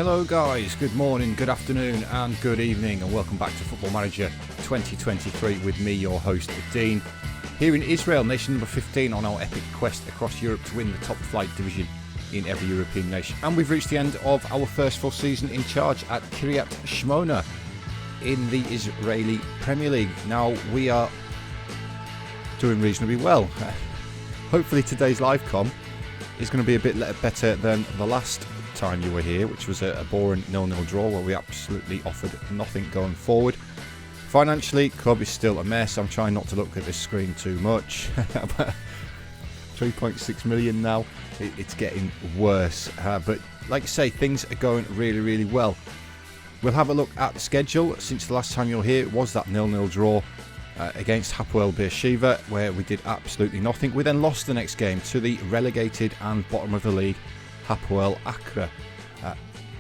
Hello guys, good morning, good afternoon and good evening, and welcome back to Football Manager 2023 with me, your host Dean, here in Israel, nation number 15 on our epic quest across Europe to win the top flight division in every European nation. And we've reached the end of our first full season in charge at Kiryat Shmona in the Israeli Premier League. Now we are doing reasonably well. Hopefully today's live com is going to be a bit better than the last time you were here, which was a boring 0-0 draw where we absolutely offered nothing going forward. Financially, club is still a mess. I'm trying not to look at this screen too much. 3.6 million now. It's getting worse. But like I say, things are going really, really well. We'll have a look at the schedule. Since the last time you were here, it was that 0-0 draw against Hapoel Beersheva, where we did absolutely nothing. We then lost the next game to the relegated and bottom of the league Hapoel Accra.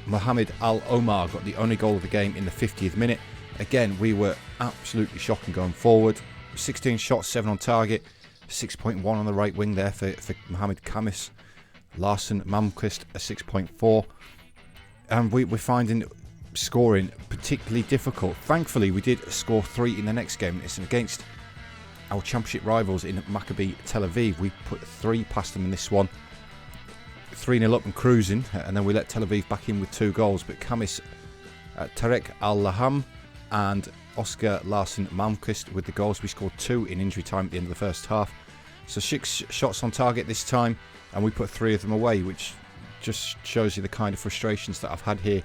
Mohamed Al Omar got the only goal of the game in the 50th minute. Again, we were absolutely shocking going forward. 16 shots, 7 on target, 6.1 on the right wing there for Mohamed Kamis. Larsen Malmquist a 6.4. And we're finding scoring particularly difficult. Thankfully, we did score 3 in the next game. It's against our championship rivals in Maccabi Tel Aviv. We put 3 past them in this one. 3-0 up and cruising, and then we let Tel Aviv back in with 2 goals. But Kamis, Tarek Al-Laham and Oscar Larsen Malmquist with the goals. We scored 2 in injury time at the end of the first half. So 6 shots on target this time, and we put 3 of them away, which just shows you the kind of frustrations that I've had here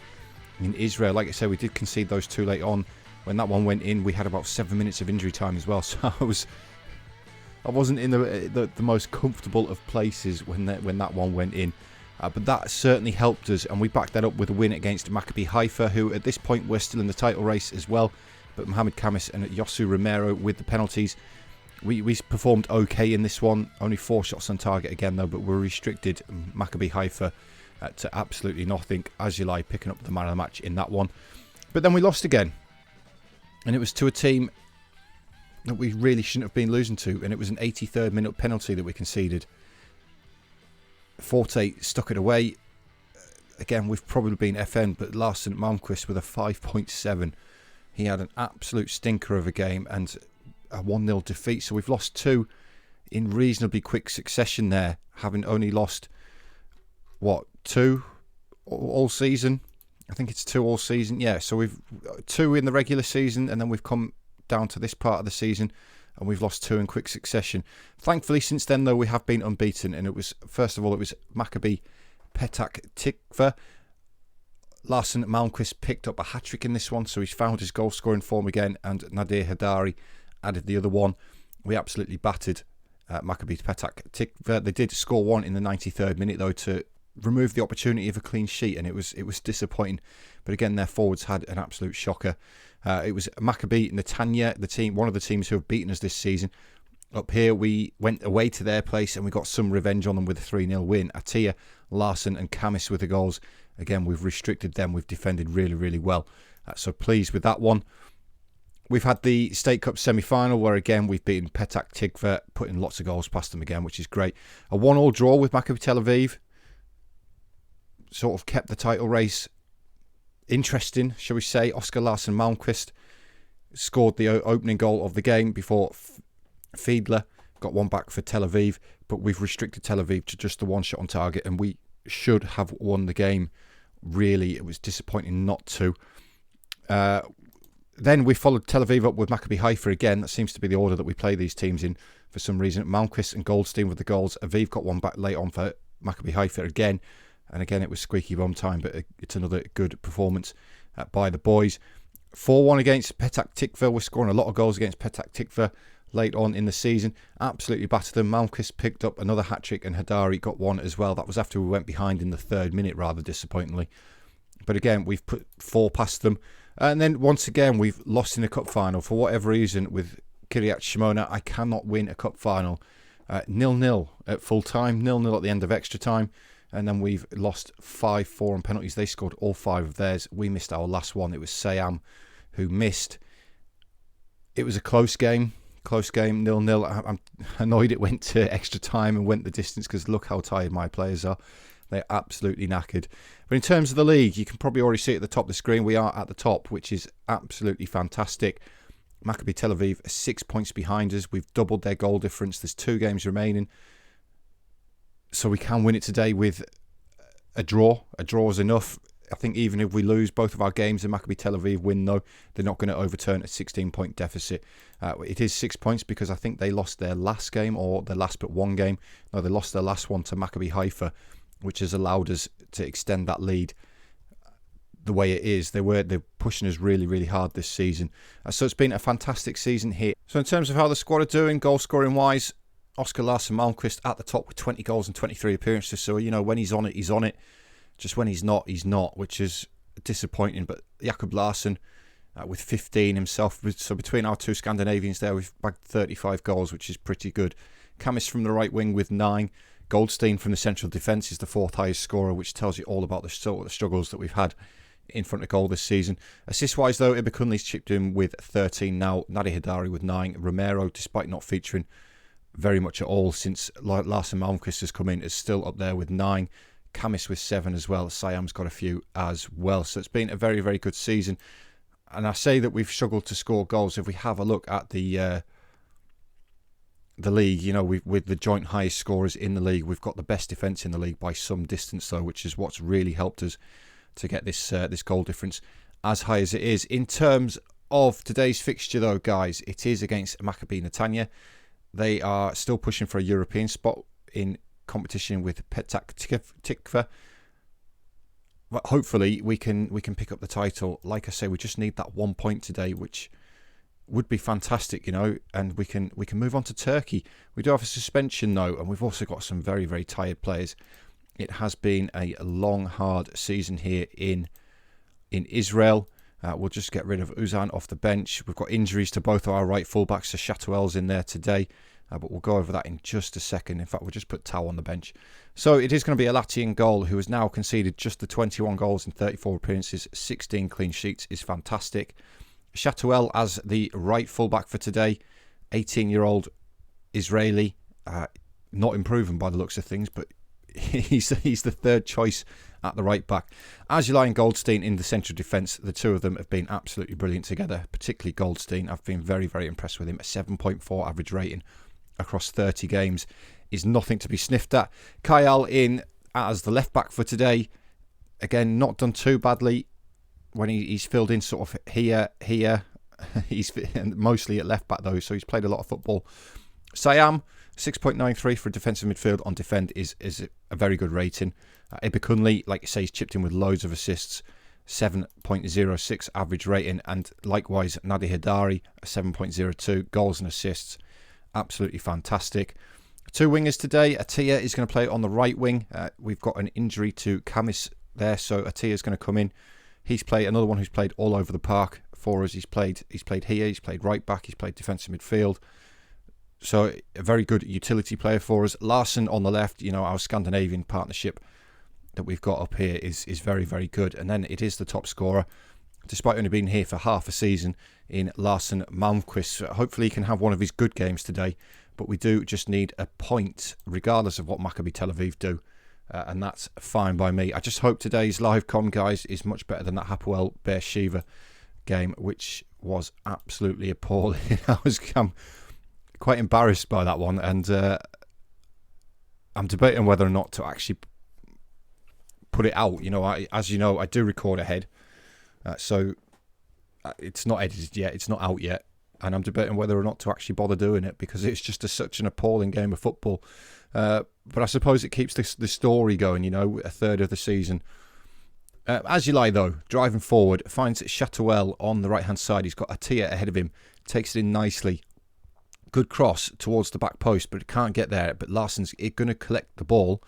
in Israel. Like I said, we did concede those 2 late on. When that one went in, we had about 7 minutes of injury time as well. So I wasn't in the most comfortable of places when that one went in. But that certainly helped us, and we backed that up with a win against Maccabi Haifa, who at this point were still in the title race as well. But Mohamed Kamis and Yosu Romero with the penalties. We performed okay in this one. Only 4 shots on target again though, but we restricted Maccabi Haifa to absolutely nothing. Azulai picking up the man of the match in that one. But then we lost again. And it was to a team that we really shouldn't have been losing to, and it was an 83rd minute penalty that we conceded. Forte stuck it away. Again, we've probably been FN, but Larsen Malmquist with a 5.7. He had an absolute stinker of a game and a 1-0 defeat. So we've lost 2 in reasonably quick succession there, having only lost, 2 all season? I think it's 2 all season. Yeah, so we've 2 in the regular season, and then we've come down to this part of the season and we've lost 2 in quick succession. Thankfully, since then though, we have been unbeaten, and it was, first of all, it was Maccabi Petach Tikva. Larsen Malmquist picked up a hat-trick in this one, so he's found his goal scoring form again, and Nadir Hadari added the other one. We absolutely battered Maccabi Petach Tikva. They did score 1 in the 93rd minute though to remove the opportunity of a clean sheet, and it was disappointing. But again, their forwards had an absolute shocker. It was Maccabi Netanya, the team, one of the teams who have beaten us this season. Up here, we went away to their place and we got some revenge on them with a 3-0 win. Atia, Larsen and Kamis with the goals. Again, we've restricted them. We've defended really, really well. So pleased with that one. We've had the State Cup semi-final where again we've beaten Petach Tikva, putting lots of goals past them again, which is great. A 1-1 draw with Maccabi Tel Aviv. Sort of kept the title race interesting, shall we say. Oscar Larsen Malmquist scored the opening goal of the game before Fiedler got one back for Tel Aviv, but we've restricted Tel Aviv to just the 1 shot on target, and we should have won the game. Really, it was disappointing not to. Then we followed Tel Aviv up with Maccabi Haifa again. That seems to be the order that we play these teams in for some reason. Malmquist and Goldstein with the goals. Aviv got one back late on for Maccabi Haifa again. And again, it was squeaky bum time, but it's another good performance by the boys. 4-1 against Petach Tikva. We're scoring a lot of goals against Petach Tikva late on in the season. Absolutely battered them. Malmquist picked up another hat-trick and Hadari got 1 as well. That was after we went behind in the 3rd minute, rather disappointingly. But again, we've put 4 past them. And then once again, we've lost in a cup final. For whatever reason, with Kiryat Shmona, I cannot win a cup final. 0-0 at full time, 0-0 at the end of extra time. And then we've lost 5-4 on penalties. They scored all 5 of theirs. We missed our last one. It was Sayam who missed. It was a close game, 0-0. I'm annoyed it went to extra time and went the distance because look how tired my players are. They're absolutely knackered. But in terms of the league, you can probably already see at the top of the screen, we are at the top, which is absolutely fantastic. Maccabi Tel Aviv are 6 points behind us. We've doubled their goal difference. There's 2 games remaining. So we can win it today with a draw. A draw is enough. I think even if we lose both of our games and Maccabi Tel Aviv win, though, they're not going to overturn a 16-point deficit. It is 6 points because I think they lost their last game, or their last but one game. No, they lost their last one to Maccabi Haifa, which has allowed us to extend that lead the way it is. They're pushing us really, really hard this season. So it's been a fantastic season here. So in terms of how the squad are doing, goal scoring wise, Oscar Larsson Malmqvist at the top with 20 goals and 23 appearances. So, when he's on it, he's on it. Just when he's not, which is disappointing. But Jakob Larsson with 15 himself. So between our 2 Scandinavians there, we've bagged 35 goals, which is pretty good. Kamis from the right wing with 9. Goldstein from the central defence is the 4th highest scorer, which tells you all about the struggles that we've had in front of goal this season. Assist-wise, though, Ibakunli's chipped in with 13 now. Nadi Hidari with 9. Romero, despite not featuring very much at all since Larsson Malmqvist has come in, is still up there with 9. Kamis with 7 as well. Siam's got a few as well. So it's been a very, very good season. And I say that we've struggled to score goals. If we have a look at the league, with the joint highest scorers in the league, we've got the best defence in the league by some distance, though, which is what's really helped us to get this goal difference as high as it is. In terms of today's fixture, though, guys, it is against Maccabi Netanya. They are still pushing for a European spot in competition with Petach Tikva. But hopefully we can pick up the title. Like I say, we just need that 1 point today, which would be fantastic, and we can move on to Turkey. We do have a suspension though, and we've also got some very, very tired players. It has been a long, hard season here in Israel. We'll just get rid of Uzan off the bench. We've got injuries to both of our right fullbacks. So Chatuel's in there today, but we'll go over that in just a second. In fact, we'll just put Tau on the bench. So it is going to be a Latvian goal, who has now conceded just the 21 goals in 34 appearances, 16 clean sheets, is fantastic. Chatuel as the right fullback for today, 18-year-old Israeli, not improving by the looks of things, but he's the third choice at the right back. Azulay and Goldstein in the central defence. The two of them have been absolutely brilliant together, particularly Goldstein. I've been very, very impressed with him. A 7.4 average rating across 30 games is nothing to be sniffed at. Kayal in as the left back for today. Again, not done too badly when he's filled in sort of here. He's mostly at left back though, so he's played a lot of football. Siam, 6.93 for a defensive midfield on defend is a very good rating. Ibakunli, like you say, he's chipped in with loads of assists, 7.06 average rating, and likewise Nadi Hidari, 7.02 goals and assists, absolutely fantastic. 2 wingers today. Atia is going to play on the right wing. We've got an injury to Kamis there, so Atia is going to come in. He's played another one who's played all over the park for us. He's played here, he's played right back, he's played defensive midfield. So a very good utility player for us. Larsson on the left, our Scandinavian partnership that we've got up here is very, very good. And then it is the top scorer, despite only being here for half a season, in Larsson Malmqvist. Hopefully he can have one of his good games today, but we do just need a point, regardless of what Maccabi Tel Aviv do. And that's fine by me. I just hope today's live com, guys, is much better than that Hapoel Beersheva game, which was absolutely appalling. I'm quite embarrassed by that one, and I'm debating whether or not to actually put it out. As you know, I do record ahead, so it's not edited yet, it's not out yet, and I'm debating whether or not to actually bother doing it, because it's just such an appalling game of football. But I suppose it keeps the story going, a third of the season. Azulay, though, driving forward, finds Chatuel on the right-hand side. He's got Atia ahead of him, takes it in nicely. Good cross towards the back post, but it can't get there. But Larsson's going to collect the ball.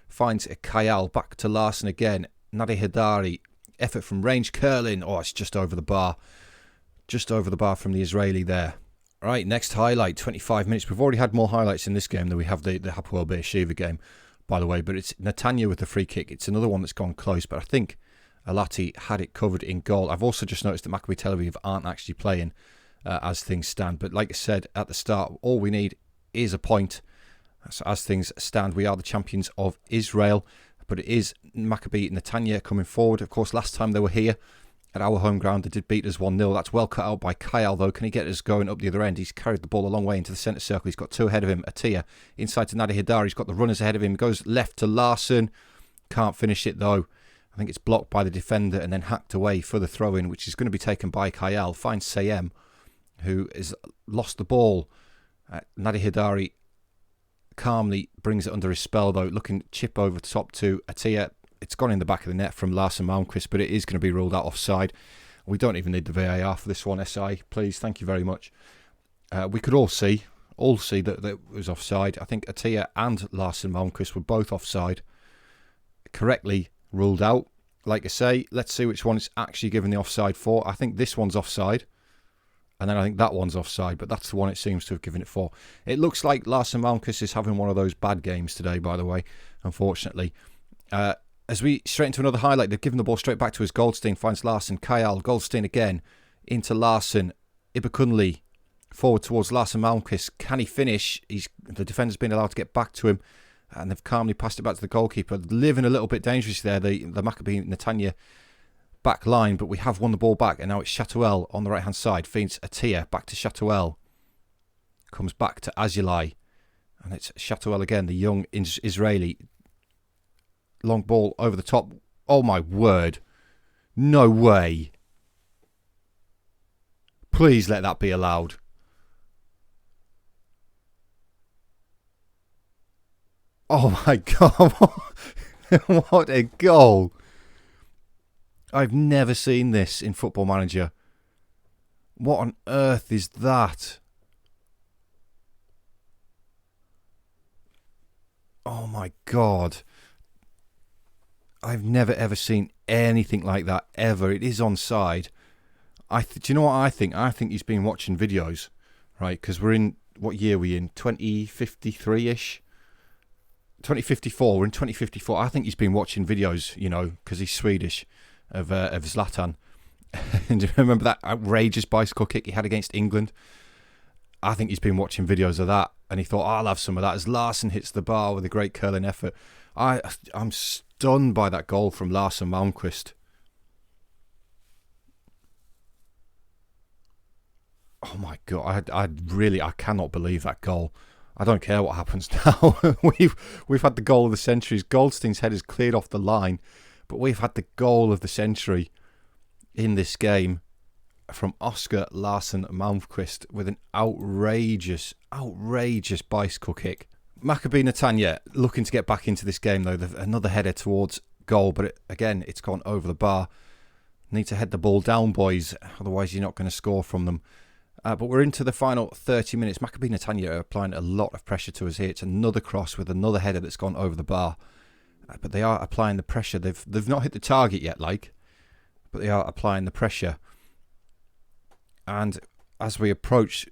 Finds a Kayal, back to Larsson again. Nadi Hidari, effort from range, curling. Oh, it's just over the bar. Just over the bar from the Israeli there. Right, next highlight, 25 minutes. We've already had more highlights in this game than we have the Hapoel Beersheva game, by the way. But it's Netanya with the free kick. It's another one that's gone close, but I think Alati had it covered in goal. I've also just noticed that Maccabi Tel Aviv aren't actually playing as things stand. But like I said at the start, all we need is a point. So as things stand, we are the champions of Israel. but it is Maccabi Netanya coming forward. Of course, last time they were here at our home ground, they did beat us 1-0. That's well cut out by Kyle, though. Can he get us going up the other end? He's carried the ball a long way into the centre circle. He's got two ahead of him. Atia inside to Nadi Hidari. He's got the runners ahead of him. Goes left to Larson. Can't finish it, though. I think it's blocked by the defender and then hacked away for the throw-in, which is going to be taken by Kyle. Finds Sayem, who has lost the ball. Nadi Hidari calmly brings it under his spell, though. Looking chip over the top to Atia. It's gone in the back of the net from Larson Malmquist, but it is going to be ruled out offside. We don't even need the VAR for this one, SI. Please, thank you very much. We could all see that it was offside. I think Atia and Larson Malmquist were both offside. Correctly ruled out. Like I say, let's see which one it's actually given the offside for. I think this one's offside. And then I think that one's offside, but that's the one it seems to have given it for. It looks like Larson Malmquist is having one of those bad games today, by the way, unfortunately. As we straight into another highlight, they've given the ball straight back to his Goldstein. Finds Larson. Kyle. Goldstein again. Into Larson. Ibakunli. Forward towards Larson Malmquist. Can he finish? The defender's been allowed to get back to him. And they've calmly passed it back to the goalkeeper. Living a little bit dangerously there, the Maccabi Netanya back line. But we have won the ball back. And now it's Chatuel on the right-hand side. Feeds Atia. Back to Chatuel. Comes back to Azulai. And it's Chatuel again, the young Israeli. Long ball over the top. Oh my word. No way. Please let that be allowed. Oh my God. What a goal. I've never seen this in Football Manager. What on earth is that? Oh my God. I've never ever seen anything like that ever. It is onside. Do you know what I think? I think he's been watching videos, right? Because we're in, what year are we in? 2053-ish? 2054. We're in 2054. I think he's been watching videos, you know, because he's Swedish, of Zlatan. And do you remember that outrageous bicycle kick he had against England? I think he's been watching videos of that, and he thought, oh, I'll have some of that, as Larson hits the bar with a great curling effort. I'm stunned by that goal from Larson Malmquist. Oh my God, I cannot believe that goal. I don't care what happens now. we've had the goal of the century. Goldstein's head is cleared off the line, but we've had the goal of the century in this game from Oscar Larson Malmquist with an outrageous bicycle kick. Maccabi Netanya looking to get back into this game, though. Another header towards goal, but again, it's gone over the bar. Need to head the ball down, boys. Otherwise, you're not going to score from them. But we're into the final 30 minutes. Maccabi Netanya are applying a lot of pressure to us here. It's another cross with another header that's gone over the bar. But they are applying the pressure. They've not hit the target yet, but they are applying the pressure. And as we approach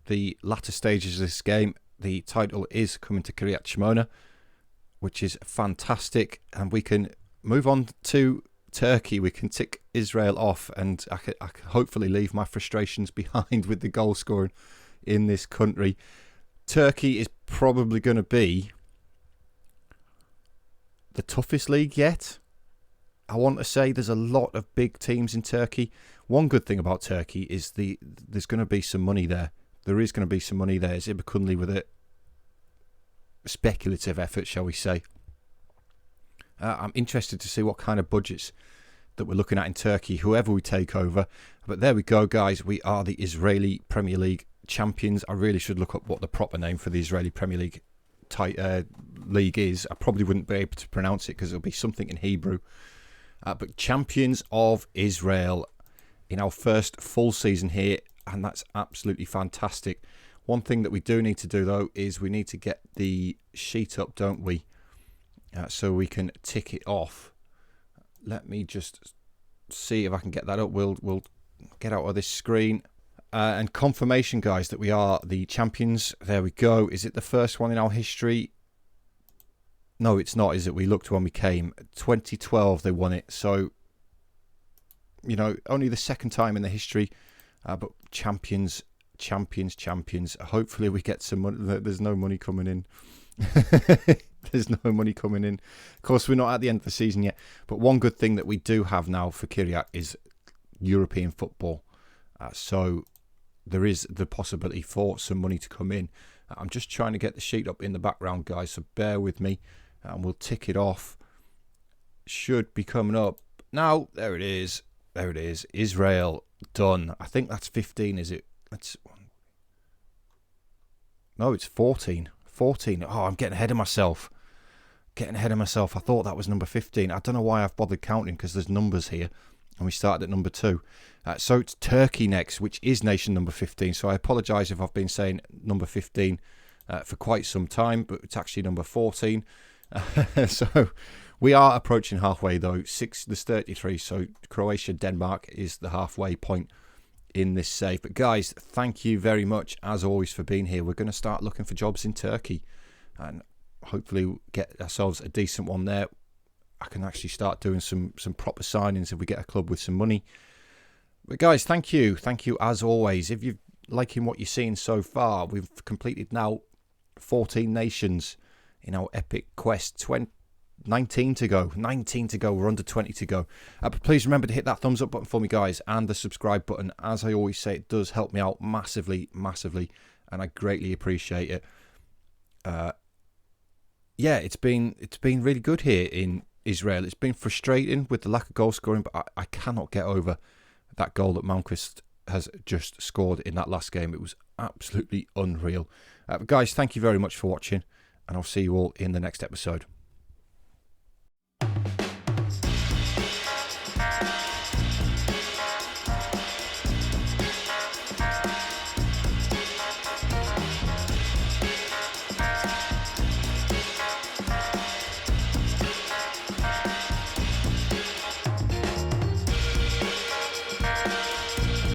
the latter stages of this game, the title is coming to Kiryat Shmona, which is fantastic. And we can move on to Turkey. We can tick Israel off, and I can hopefully leave my frustrations behind with the goal scoring in this country. Turkey is probably going to be the toughest league yet. I want to say there's a lot of big teams in Turkey. One good thing about Turkey is there's going to be some money there. There is going to be some money there. It's Ibakunli with a speculative effort, shall we say. I'm interested to see what kind of budgets that we're looking at in Turkey, whoever we take over. But there we go, guys. We are the Israeli Premier League champions. I really should look up what the proper name for the Israeli Premier League league is. I probably wouldn't be able to pronounce it because it'll be something in Hebrew. But champions of Israel in our first full season here, and that's absolutely fantastic. One thing that we do need to do, though, is we need to get the sheet up, don't we? So we can tick it off. Let me just see if I can get that up. We'll get out of this screen. And confirmation, guys, that we are the champions. There we go. Is it the first one in our history? No, it's not, is it? We looked when we came. 2012, they won it. So, you know, only the second time in the history. But champions. Hopefully we get some money. There's no money coming in. There's no money coming in. Of course, we're not at the end of the season yet. But one good thing that we do have now for Kiryat is European football. So there is the possibility for some money to come in. I'm just trying to get the sheet up in the background, guys, so bear with me. And we'll tick it off. Should be coming up. Now, there it is. There it is. Israel, done. I think that's 15, is it? No, it's 14. 14. Oh, I'm getting ahead of myself. I thought that was number 15. I don't know why I've bothered counting, because there's numbers here. And we started at number 2. So it's Turkey next, which is nation number 15. So I apologise if I've been saying number 15 for quite some time, but it's actually number 14. So we are approaching halfway, though. There's 33. So Croatia, Denmark is the halfway point in this save. But guys, thank you very much, as always, for being here. We're going to start looking for jobs in Turkey and hopefully get ourselves a decent one there. I can actually start doing some proper signings if we get a club with some money. But guys, thank you as always. If you're liking what you're seeing so far, we've completed now 14 nations in our epic quest. 19 to go. We're under 20 to go. But please remember to hit that thumbs up button for me, guys, and the subscribe button. As I always say, it does help me out massively, and I greatly appreciate it. Yeah, it's been really good here in Israel. It's been frustrating with the lack of goal scoring, but I cannot get over that goal that Malmquist has just scored in that last game. It was absolutely unreal. But guys, thank you very much for watching, and I'll see you all in the next episode.